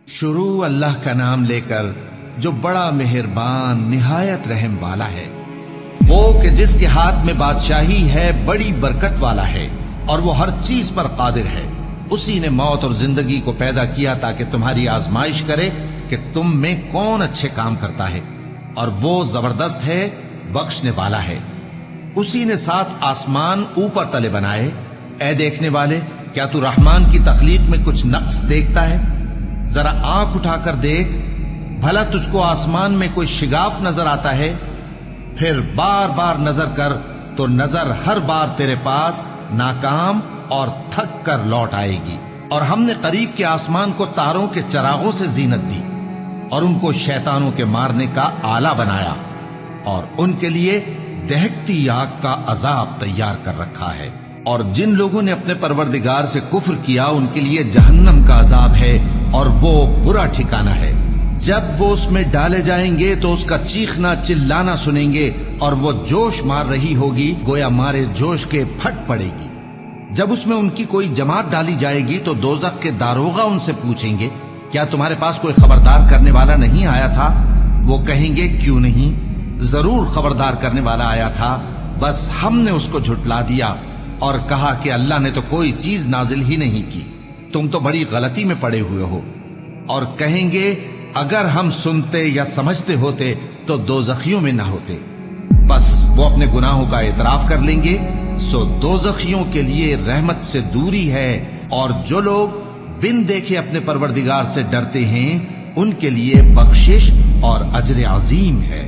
شروع اللہ کا نام لے کر جو بڑا مہربان نہایت رحم والا ہے، وہ کہ جس کے ہاتھ میں بادشاہی ہے، بڑی برکت والا ہے اور وہ ہر چیز پر قادر ہے۔ اسی نے موت اور زندگی کو پیدا کیا تاکہ تمہاری آزمائش کرے کہ تم میں کون اچھے کام کرتا ہے، اور وہ زبردست ہے، بخشنے والا ہے۔ اسی نے 7 آسمان اوپر تلے بنائے۔ اے دیکھنے والے، کیا تو رحمان کی تخلیق میں کچھ نقص دیکھتا ہے؟ ذرا آنکھ اٹھا کر دیکھ، بھلا تجھ کو آسمان میں کوئی شگاف نظر آتا ہے؟ پھر بار بار نظر کر تو نظر ہر بار تیرے پاس ناکام اور تھک کر لوٹ آئے گی۔ اور ہم نے قریب کے آسمان کو تاروں کے چراغوں سے زینت دی اور ان کو شیطانوں کے مارنے کا آلہ بنایا، اور ان کے لیے دہکتی آگ کا عذاب تیار کر رکھا ہے۔ اور جن لوگوں نے اپنے پروردگار سے کفر کیا ان کے لیے جہنم کا عذاب ہے، اور وہ برا ٹھکانہ ہے۔ جب وہ اس میں ڈالے جائیں گے تو اس کا چیخنا چلانا سنیں گے، اور وہ جوش مار رہی ہوگی، گویا مارے جوش کے پھٹ پڑے گی۔ جب اس میں ان کی کوئی جماعت ڈالی جائے گی تو دوزخ کے داروغہ ان سے پوچھیں گے، کیا تمہارے پاس کوئی خبردار کرنے والا نہیں آیا تھا؟ وہ کہیں گے، کیوں نہیں، ضرور خبردار کرنے والا آیا تھا، بس ہم نے اس کو جھٹلا دیا اور کہا کہ اللہ نے تو کوئی چیز نازل ہی نہیں کی، تم تو بڑی غلطی میں پڑے ہوئے ہو۔ اور کہیں گے، اگر ہم سنتے یا سمجھتے ہوتے تو دوزخیوں میں نہ ہوتے۔ بس وہ اپنے گناہوں کا اعتراف کر لیں گے، سو دوزخیوں کے لیے رحمت سے دوری ہے، اور جو لوگ بن دیکھے اپنے پروردگار سے ڈرتے ہیں ان کے لیے بخشش اور اجر عظیم ہے۔